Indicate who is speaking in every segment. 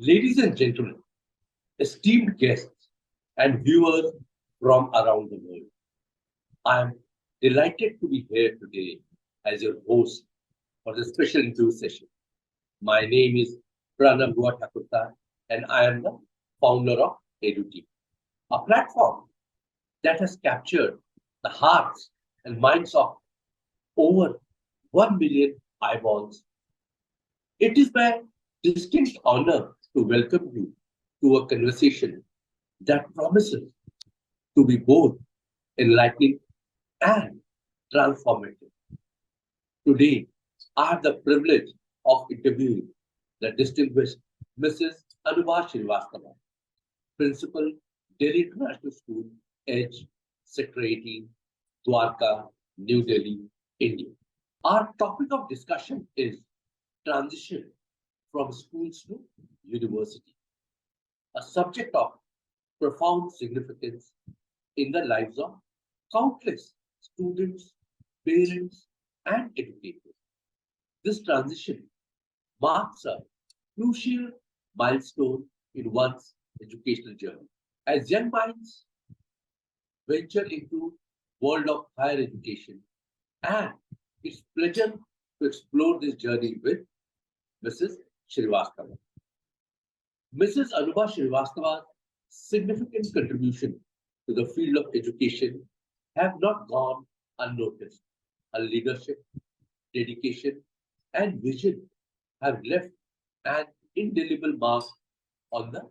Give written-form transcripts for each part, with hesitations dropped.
Speaker 1: Ladies and gentlemen, esteemed guests and viewers from around the world, I am delighted to be here today as your host for the special interview session. My name is Anubha Srivastava and I am the founder of EduTV, a platform that has captured the hearts and minds of over 1 million eyeballs. It is my distinct honor to welcome you to a conversation that promises to be both enlightening and transformative. Today, I have the privilege of interviewing the distinguished Mrs. Anubha Srivastava, Principal, Delhi International School, Edge, Sector 18, Dwarka, New Delhi, India. Our topic of discussion is transition from schools to university, a subject of profound significance in the lives of countless students, parents, and educators. This transition marks a crucial milestone in one's educational journey. As young minds venture into world of higher education, and it's pleasure to explore this journey with Mrs. Srivastava. Mrs. Anubha Srivastava's significant contribution to the field of education have not gone unnoticed. Her leadership, dedication, and vision have left an indelible mark on the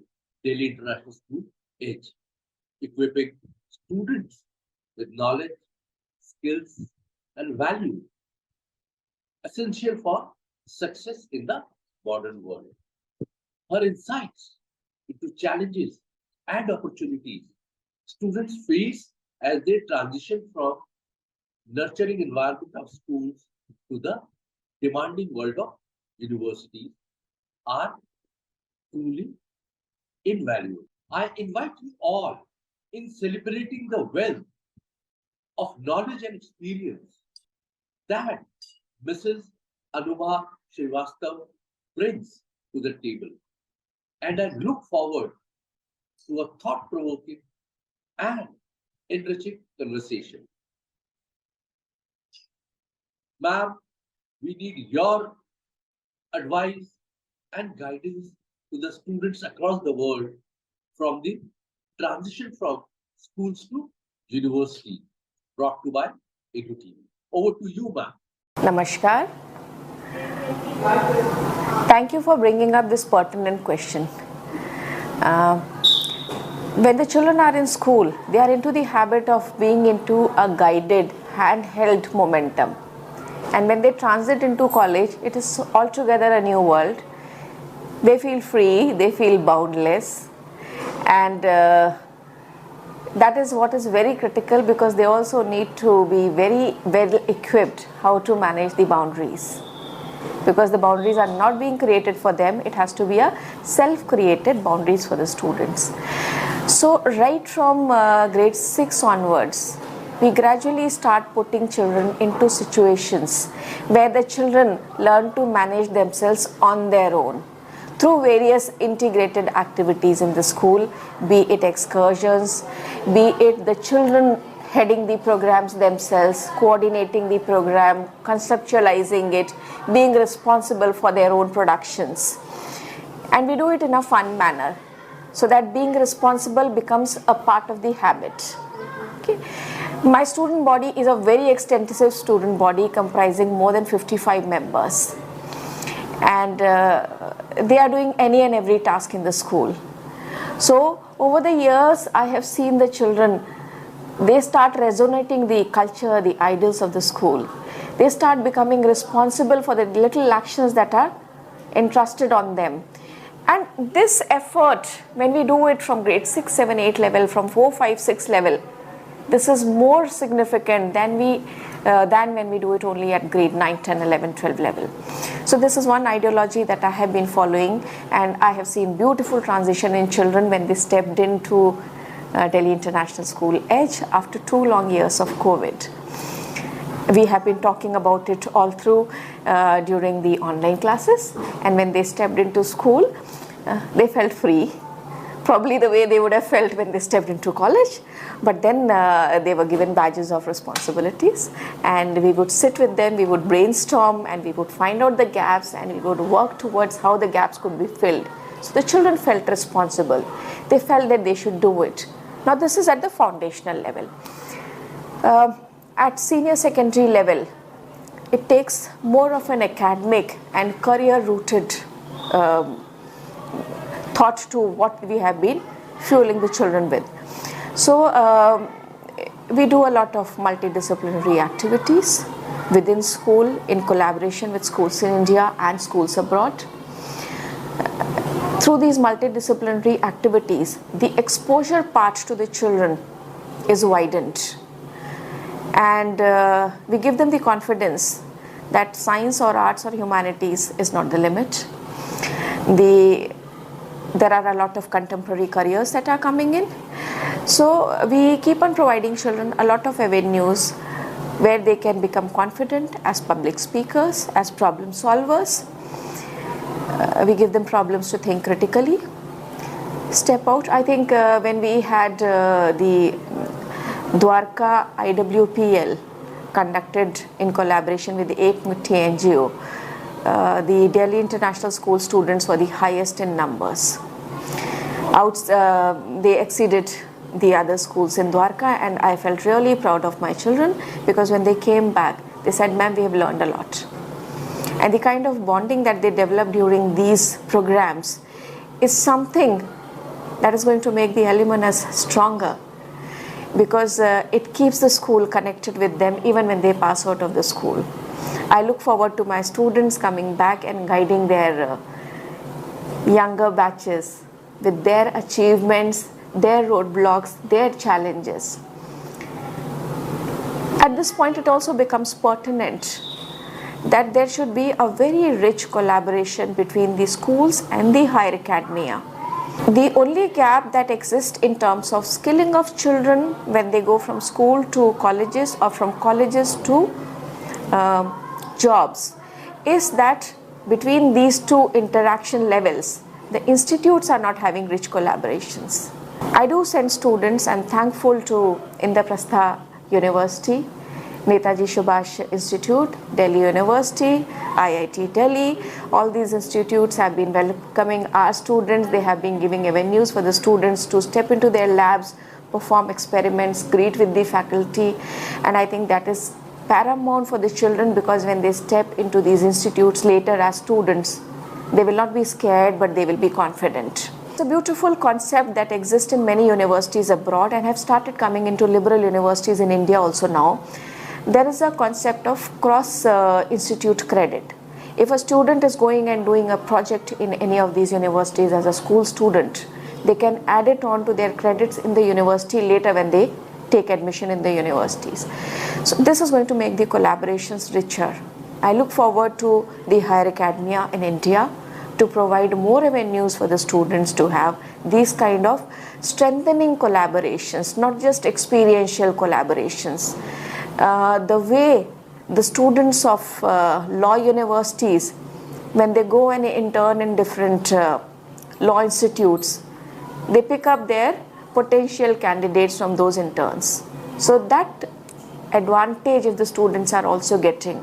Speaker 1: Delhi International School Edge, equipping students with knowledge, skills, and values essential for success in the modern world. Her insights into challenges and opportunities students face as they transition from nurturing environment of schools to the demanding world of universities are truly invaluable. I invite you all in celebrating the wealth of knowledge and experience that Mrs. Anubha Srivastava brings to the table. And I look forward to a thought provoking and enriching conversation. Ma'am, we need your advice and guidance to the students across the world from the transition from schools to university brought to by EduTV. Over to you, ma'am.
Speaker 2: Namaskar. Thank you for bringing up this pertinent question. When the children are in school, they are into the habit of being into a guided, handheld momentum. And when they transit into college, it is altogether a new world. They feel free, they feel boundless, and that is what is very critical, because they also need to be very well equipped how to manage the boundaries, because the boundaries are not being created for them. It has to be a self-created boundaries for the students. So right from grade 6 onwards, we gradually start putting children into situations where the children learn to manage themselves on their own through various integrated activities in the school, be it excursions, be it the children heading the programs themselves, coordinating the program, conceptualizing it, being responsible for their own productions. And we do it in a fun manner, so that being responsible becomes a part of the habit. Okay. My student body is a very extensive student body comprising more than 55 members. And they are doing any and every task in the school. So over the years, I have seen the children, they start resonating the culture, the ideals of the school. They start becoming responsible for the little actions that are entrusted on them. And this effort, when we do it from grade 6, 7, 8 level, from 4, 5, 6 level, this is more significant than when we do it only at grade 9, 10, 11, 12 level. So this is one ideology that I have been following, and I have seen beautiful transition in children when they stepped into Delhi International School Edge after 2 long years of COVID. We have been talking about it all through during the online classes, and when they stepped into school, They felt free, probably the way they would have felt when they stepped into college. But then they were given badges of responsibilities, and we would sit with them, we would brainstorm, and we would find out the gaps, and we would work towards how the gaps could be filled. So the children felt responsible. They felt that they should do it. Now this is at the foundational level. At senior secondary level, it takes more of an academic and career-rooted thought to what we have been fueling the children with. So we do a lot of multidisciplinary activities within school in collaboration with schools in India and schools abroad. Through these multidisciplinary activities, the exposure part to the children is widened, and we give them the confidence that science or arts or humanities is not the limit. There are a lot of contemporary careers that are coming in. So we keep on providing children a lot of avenues where they can become confident as public speakers, as problem solvers. We give them problems to think critically, step out. I think when we had the Dwarka IWPL conducted in collaboration with the Ekmuthi NGO, the Delhi International School students were the highest in numbers. They exceeded the other schools in Dwarka, and I felt really proud of my children, because when they came back, they said, "Ma'am, we have learned a lot." And the kind of bonding that they develop during these programs is something that is going to make the alumnus stronger, because it keeps the school connected with them even when they pass out of the school. I look forward to my students coming back and guiding their younger batches with their achievements, their roadblocks, their challenges. At this point, it also becomes pertinent that there should be a very rich collaboration between the schools and the higher academia. The only gap that exists in terms of skilling of children when they go from school to colleges or from colleges to jobs is that between these two interaction levels, the institutes are not having rich collaborations. I do send students, I'm thankful to Indraprastha University, Netaji Subhash Institute, Delhi University, IIT Delhi. All these institutes have been welcoming our students. They have been giving avenues for the students to step into their labs, perform experiments, greet with the faculty. And I think that is paramount for the children, because when they step into these institutes later as students, they will not be scared, but they will be confident. It's a beautiful concept that exists in many universities abroad and have started coming into liberal universities in India also now. There is a concept of cross-institute credit. If a student is going and doing a project in any of these universities as a school student, they can add it on to their credits in the university later when they take admission in the universities. So this is going to make the collaborations richer. I look forward to the higher academia in India to provide more avenues for the students to have these kind of strengthening collaborations, not just experiential collaborations. The way the students of law universities, when they go and intern in different law institutes, they pick up their potential candidates from those interns. So that advantage if the students are also getting,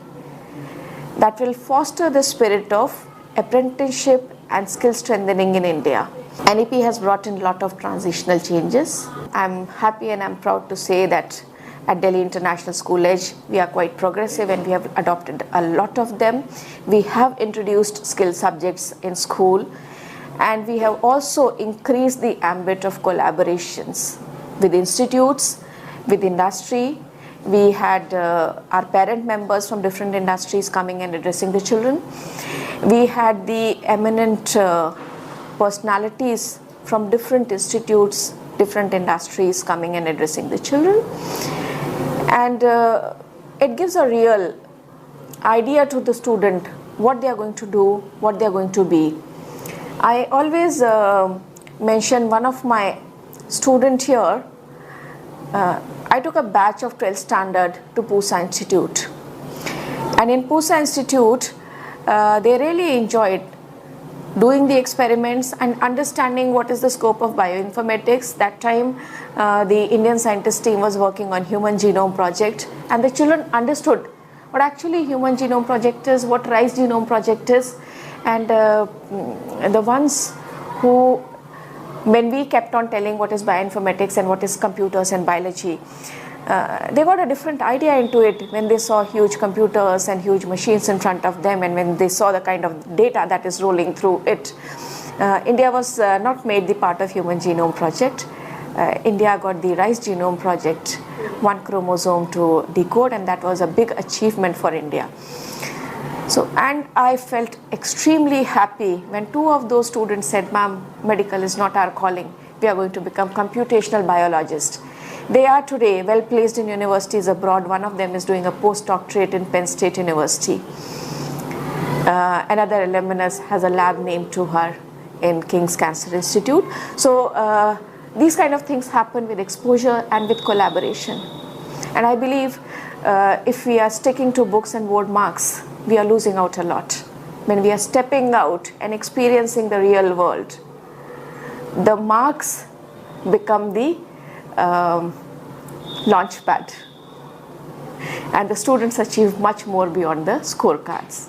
Speaker 2: that will foster the spirit of apprenticeship and skill strengthening in India. NEP has brought in a lot of transitional changes. I'm happy and I'm proud to say that at Delhi International School Edge, we are quite progressive and we have adopted a lot of them. We have introduced skill subjects in school, and we have also increased the ambit of collaborations with institutes, with industry. We had our parent members from different industries coming and addressing the children. We had the eminent personalities from different institutes, different industries coming and addressing the children. And it gives a real idea to the student what they are going to do, what they are going to be. I always mention one of my student here. I took a batch of 12th standard to Pusa Institute, and in Pusa Institute they really enjoyed doing the experiments and understanding what is the scope of bioinformatics. That time, the Indian scientist team was working on Human Genome Project, and the children understood what actually Human Genome Project is, what Rice Genome Project is, and the ones who, when we kept on telling what is bioinformatics and what is computers and biology, they got a different idea into it when they saw huge computers and huge machines in front of them, and when they saw the kind of data that is rolling through it. India was not made the part of Human Genome Project. India got the Rice Genome Project, one chromosome to decode, and that was a big achievement for India. So, and I felt extremely happy when two of those students said, "Ma'am, medical is not our calling. We are going to become computational biologists." They are today well placed in universities abroad. One of them is doing a postdoctorate in Penn State University. Another alumnus has a lab named to her in King's Cancer Institute. So these kind of things happen with exposure and with collaboration. And I believe if we are sticking to books and board marks, we are losing out a lot. When we are stepping out and experiencing the real world, the marks become the launch pad, and the students achieve much more beyond the scorecards.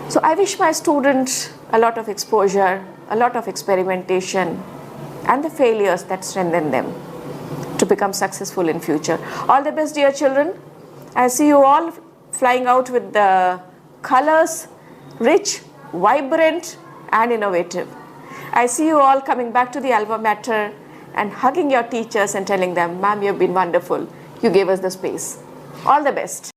Speaker 2: So I wish my students a lot of exposure, a lot of experimentation, and the failures that strengthen them to become successful in future. All the best, dear children. I see you all flying out with the colors, rich, vibrant, and innovative. I see you all coming back to the alma mater and hugging your teachers and telling them, "Ma'am, you've been wonderful. You gave us the space." All the best.